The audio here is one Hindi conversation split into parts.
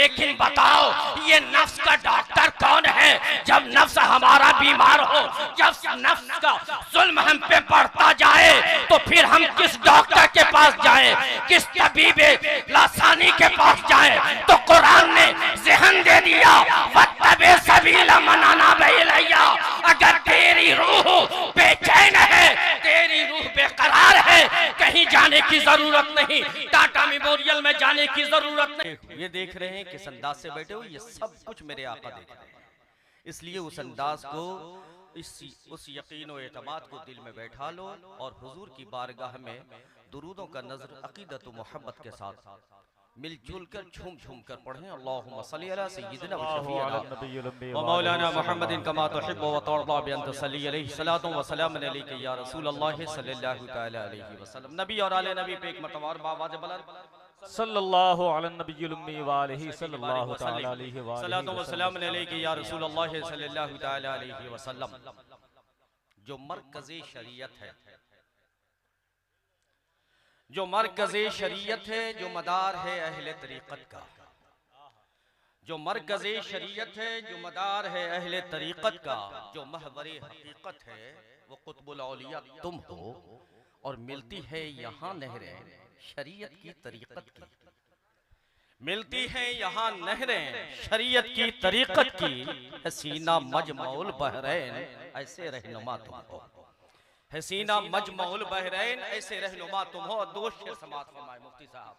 लेकिन बताओ ये नफ्स का डॉक्टर कौन है? जब नफ्स हमारा बीमार हो, जब नफ्स का जुल्म हम पे बढ़ता जाए, तो फिर हम किस डॉक्टर के पास जाएं, किस तबीबे लासानी के पास जाएं? तो कुरान ने ज़हन दे दिया, वत्तबे सबीला मन अनाब इलैया। अगर तेरी रूह बेचैन है, तेरी रूह बेकरार है, कहीं जाने की जरूरत नहीं, टाटा मेमोरियल में जाने की जरूरत नहीं। ये देख रहे हैं किस अंदाज से बैठे हो, ये सब कुछ मेरे आका देख रहे हैं। इसलिए उस अंदाज को, उस यकीन और एतमाद को दिल में बैठा लो और हुजूर की बारगाह में दुरूदों का नजर अकीदत व मोहब्बत के साथ मिलजुल कर झूम झूम कर पढ़ें। अल्लाहुम्मा सल्ली अला सय्यिदिना व शफीअना व मौलाना मुहम्मदिन कमा तुहिब्बु व तर्दा बि अन तसल्ली अलैहि सलातु व सलामुन अलैका या रसूलल्लाह सल्लल्लाहु तआला अलैहि वसल्लम। नबी और आले नबी पे एक मरतबा और बावाज़ बुलंद सल्लल्लाहु अला नबिय्यिल उम्मी व आलिहि सल्लल्लाहु तआला अलैहि व सलातु व सलामुन अलैका या रसूलल्लाह सल्लल्लाहु तआला अलैहि वसल्लम। जो मरकज़े शरीयत है, जो मरकज़े शरीयत है, जो मदार है अहले तरीक़त का, जो मरकज़े शरीयत है, जो मदार है अहले तरीक़त का, जो महवरे हकीकत है, वो कुतुबुल औलिया तुम हो। और मिलती है यहाँ नहरें शरीयत की तरीक़त की, मिलती है यहाँ नहरें शरीयत की तरीक़त की। हसीना मजमउल बहरैन ऐसे रहनुमा तुम हो, हसीना मजमउल बहरैन ऐसे रहनुमा तुम हो। दोष से समात फरमाए मुफ्ती साहब,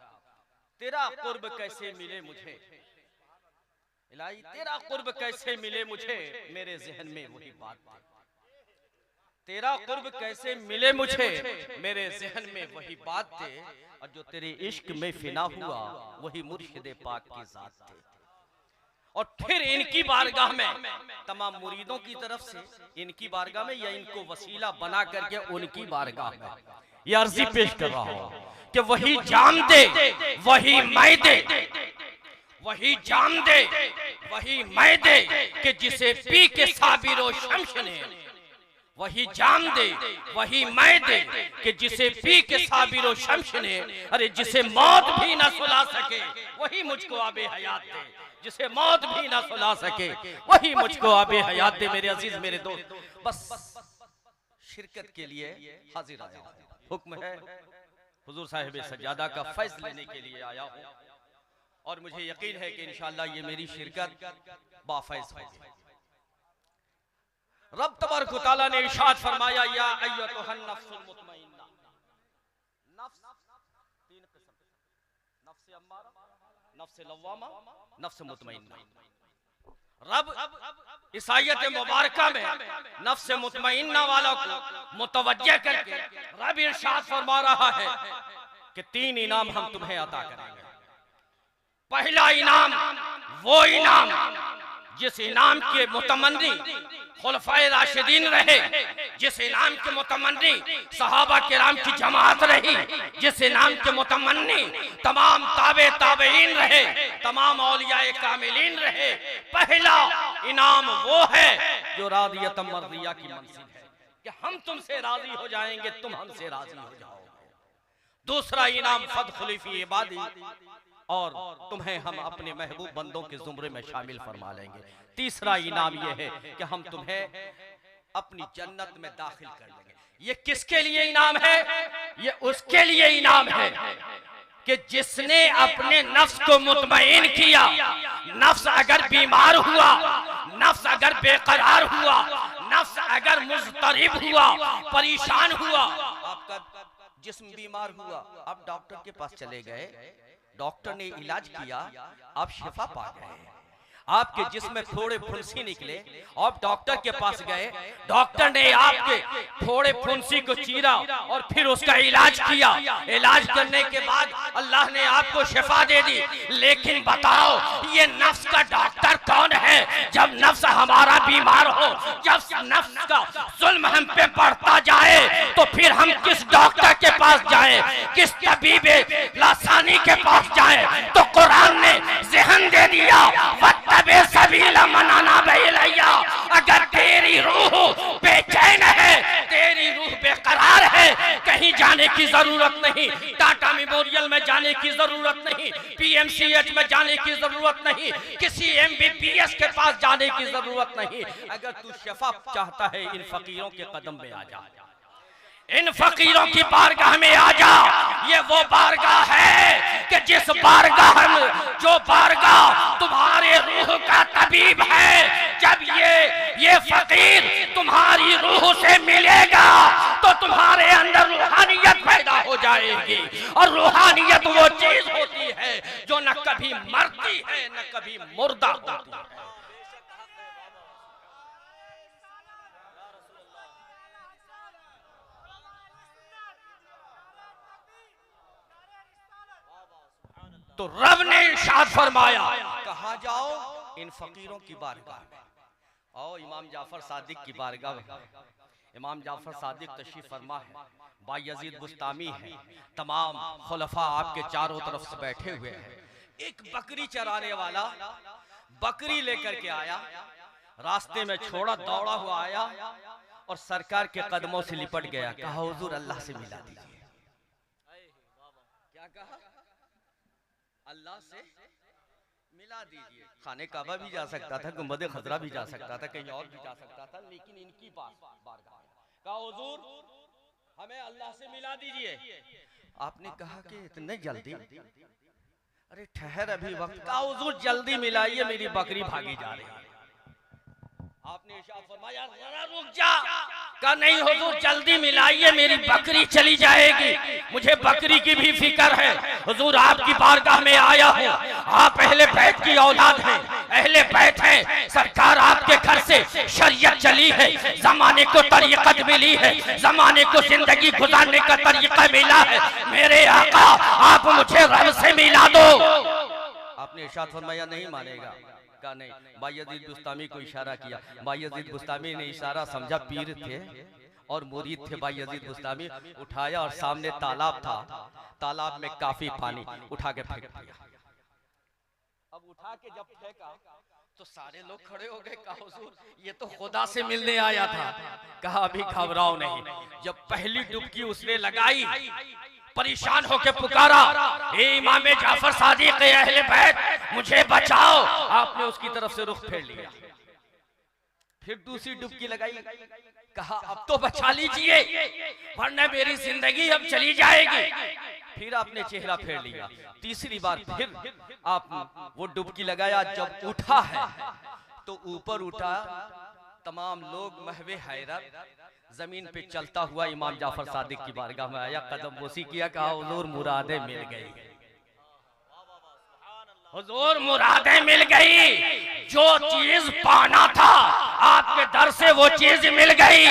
तेरा कुर्ब कैसे मिले मुझे इलाही, तेरा कुर्ब कैसे मिले मुझे, मेरे जहन में वही बात थी। तेरा कुर्ब कैसे मिले मुझे, मेरे जहन में वही बात थे। और जो तेरे इश्क में फिना हुआ, वही मुर्शिदे पाक की जात थे। और फिर इनकी बारगाह में तमाम मुरीदों की तरफ से, इनकी बारगाह में या इनको वसीला बना करके उनकी बारगाह में ये अर्जी पेश कर रहा हूं कि वही जाम दे, वही मैं दे, वही जाम दे, वही मैं दे, कि जिसे पी के साबिरो शम्स ने, वही जाम दे, वही मैं दे, कि जिसे पी के साबिरो शम्स ने, अरे जिसे मौत भी ना सुला सके, वही मुझको आबे हयात दे, जिसे मौत भी ना सुला सके, वही मुझको आबे हयात दे। मेरे अजीज, मेरे दोस्त, बस शिरकत के लिए हाजिर आया हूं। हुक्म है हुजूर साहिब सज्जादा का फैज लेने के लिए आया हूं, और मुझे यकीन है कि इंशाअल्लाह ये मेरी शिरकत बाफैज होगी। रब तबारक व तआला ने इरशाद फरमाया, या अय्युहन नफ्सुल मुतमइन्ना। नफ्स तीन किस्म, नफ्स अम्मारा, नफ्स लव्वामा, नफ्स मुतमइन्ना। रब इस आयत मुबारका में नफ्स मुतमइन्ना वालों को मुतवज्जह करके रब इरशाद फरमा रहा है कि तीन इनाम हम तुम्हें अता करेंगे। पहला इनाम वो इनाम जिस इनाम के मुतमन्नी खुलफाए राशिदीन रहे, जिस इनाम के मुतमन्नी सहाबा किराम की जमात रही, जिस इनाम के मुतमन्नी तमाम ताबे ताबईन रहे, तमाम औलियाए कामिलीन रहे। पहला इनाम वो है जो रादियत मर्दिया की मंजिल है, कि हम तुमसे राजी हो जाएंगे, तुम हमसे राजी हो जाओगे। दूसरा इनाम फदखुली फी इबादी, और तुम्हें हम अपने महबूब बंदों के जुमरे में शामिल फरमा लेंगे। तीसरा इनाम यह है कि हम तुम्हें अपनी जन्नत में दाखिल कर लेंगे। ये किसके लिए इनाम है? ये उसके लिए इनाम है कि जिसने अपने नफ्स को मुतमईन किया। नफ्स अगर बीमार हुआ, नफ्स अगर बेकरार हुआ, नफ्स अगर मुज़तरिब हुआ, परेशान हुआ, आपका जिस्म बीमार हुआ, आप डॉक्टर के पास चले गए, डॉक्टर ने इलाज किया, आप शिफा पा गए, आपके जिस्म में थोड़े फुंसी निकले, आप डॉक्टर के पास गए, डॉक्टर ने आपके थोड़े फुंसी को चीरा और फिर उसका इलाज किया। इलाज करने के बाद अल्लाह ने आपको शिफा दे दी। लेकिन बताओ ये नफ्स का डॉक्टर कौन है? जब नफ्स हमारा बीमार हो, जब नफ्स का जुल्म हम पे बढ़ता जाए, तो फिर हम किस डॉक्टर के पास जाएं, किस तबीबे लासानी के पास जाएं? तो कुरान ने ज़हन दे दिया, वत्तबे सबीला मन अनाब इलैया। अगर तेरी रूह बेचैन है, तेरी रूह बेकरार है, कहीं जाने की जरूरत नहीं, टाटा मेमोरियल में जाने की जरूरत नहीं, पीएमसीएच में जाने की जरूरत नहीं, किसी एमबीबीएस के पास जाने की जरूरत नहीं। अगर तू शफा चाहता है इन फकीरों के कदम में आ जा, इन फकीरों की बारगाह में आ जा। ये वो बारगाह है कि जिस बारगाह में, जो बारगाह तुम्हारे रूह का तबीब है, जब ये फकीर तुम्हारी रूह से मिलेगा तो तुम्हारे अंदर रूहानियत पैदा हो जाएगी। और रूहानियत वो चीज होती है जो न कभी मरती है न कभी मुर्दा होती है। तो रब ने इरशाद फरमाया, कहा जाओ इन फकीरों की बारगाह में आओ, इमाम जाफर सादिक की बारगाह में। इमाम जाफर सादिक तशरीफ फरमा है, बायजीद बुस्तामी है, तमाम खुलफा आपके चारों तरफ से बैठे हुए हैं। एक बकरी चराने वाला बकरी लेकर के आया, रास्ते में छोड़ा, दौड़ा हुआ आया और सरकार के कदमों से लिपट गया। कहा हुजूर अल्लाह से मिला दीजिए। क्या कहा? अल्लाह से मिला दीजिए। खाने काबा भी जा सकता था, गुंबद खजरा भी जा सकता था, कहीं और भी जा सकता था, लेकिन इनकी बारगाह कहा हुजूर हमें अल्लाह से मिला दीजिए। आपने कहा कि इतने जल्दी? अरे ठहर अभी वक्त। कहा हुजूर जल्दी मिलाइए, मेरी बकरी भागी जा रही है। आपने इरशाद फरमाया जरा रुक जा। कहा नहीं हुजूर जल्दी मिलाइए, मेरी बकरी चली जाएगी, मुझे बकरी की भी फिक्र है। हुजूर आपकी बारगाह में आया हूँ, आप अहले बैत की औलाद हैं, अहले बैत हैं, सरकार आपके घर से शरीयत चली है, जमाने को तरीक़त मिली है, जमाने को जिंदगी गुजारने का तरीका मिला है, मेरे आका आप मुझे रब से मिला दो। आपने इरशाद फरमाया नहीं मानेगा। का नहीं, बायजीद बुस्तामी को इशारा किया। बायजीद बुस्तामी ने इशारा समझा, पीर थे और मुरीद थे बायजीद बुस्तामी। उठाया और सामने तालाब था, तालाब में काफी पानी, उठा के फेंक दिया। अब उठा के जब फेंका तो सारे लोग खड़े हो गए। कहा हुजूर ये तो खुदा से मिलने आया था। कहा अभी घबराओ नहीं। जब पहली डुबकी उसने लगाई, परेशान होकर पुकारा, ए इमाम जाफर सादिक अहले बैत मुझे बचाओ। आपने उसकी तरफ से रुख फेर लिया। फिर दूसरी डुबकी लगाई, कहा अब तो बचा लीजिए वरना मेरी जिंदगी अब चली जाएगी। फिर आपने चेहरा फेर लिया। तीसरी बार फिर आप वो डुबकी लगाया। जब उठा है तो ऊपर उठा, तमाम लोग महवे हैरत, जमीन पे चलता हुआ इमाम जाफर सादिक की बारगाह में आया, कदम बोसी किया। कहा हुजूर मुरादें मिल गई, हुजूर मुरादें मिल गई, जो चीज पाना था आपके दर से वो चीज मिल गई।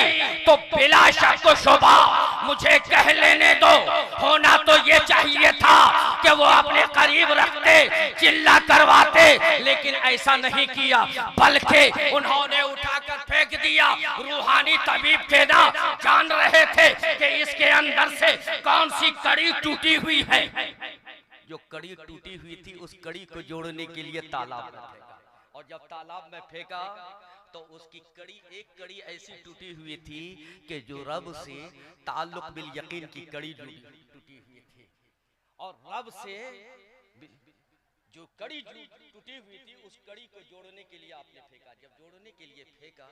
तो बिला शक व शुबा मुझे कह लेने दो, होना तो ये चाहिए था कि वो अपने करीब रखते, चिल्ला करवाते, लेकिन ऐसा नहीं किया, बल्कि उन्होंने उठाकर फेंक दिया। रूहानी तबीब थे ना, जान रहे थे कि इसके अंदर से कौन सी कड़ी टूटी हुई है। जो कड़ी टूटी हुई थी उस कड़ी को जोड़ने के लिए तालाब में फेंका, और जब तालाब में फेंका तो उसकी कड़ी, एक कड़ी ऐसी टूटी हुई थी कि जो रब से ताल्लुक बिल यकीन की कड़ी टूटी हुई थी। और रब से जो कड़ी टूटी हुई थी उस कड़ी को जोड़ने के लिए आपने फेंका। जब जोड़ने के लिए फेंका,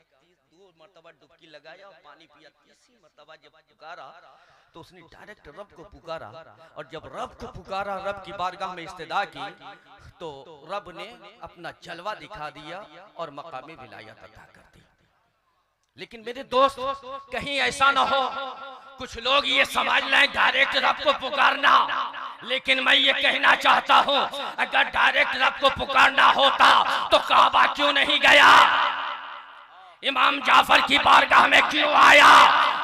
2 मरतबा डुबकी लगाया और पानी पिया। 3री मरतबा जब पुकारा तो उसने डायरेक्ट रब को पुकारा, और जब रब को पुकारा, रब की बारगाह में इस्तिदा की, तो रब ने अपना जलवा दिखा दिया और मकामे विलायत अता कर दी। लेकिन मेरे दोस्त कहीं ऐसा ना हो कुछ लोग ये समझ लें डायरेक्ट रब को पुकारना, लेकिन मैं ये कहना चाहता हूँ अगर डायरेक्ट रब को पुकारना होता तो काबा क्यों नहीं गया, इमाम जाफर की बारगाह में क्यों आया?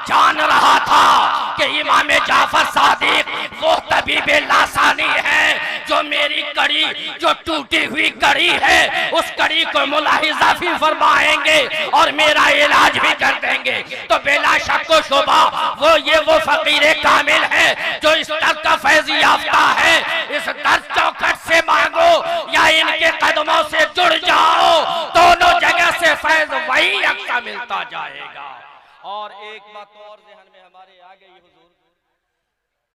जान रहा था कि इमाम जाफर सादिक वो तबीब लासानी है जो मेरी कड़ी, जो टूटी हुई कड़ी है, उस कड़ी को मुलाहिजा भी फरमाएंगे और मेरा इलाज भी कर देंगे। तो बेला शक व शुबा वो फकीर कामिल है जो इस दर का फैज़ याफ्ता है। इस दर चौखट से मांगो या इनके कदमों से जुड़ जाओ, दोनों जगह से फैज़ वही अक्सा मिलता जाएगा। और एक बात और ज़हन में हमारे आ गई हुजूर,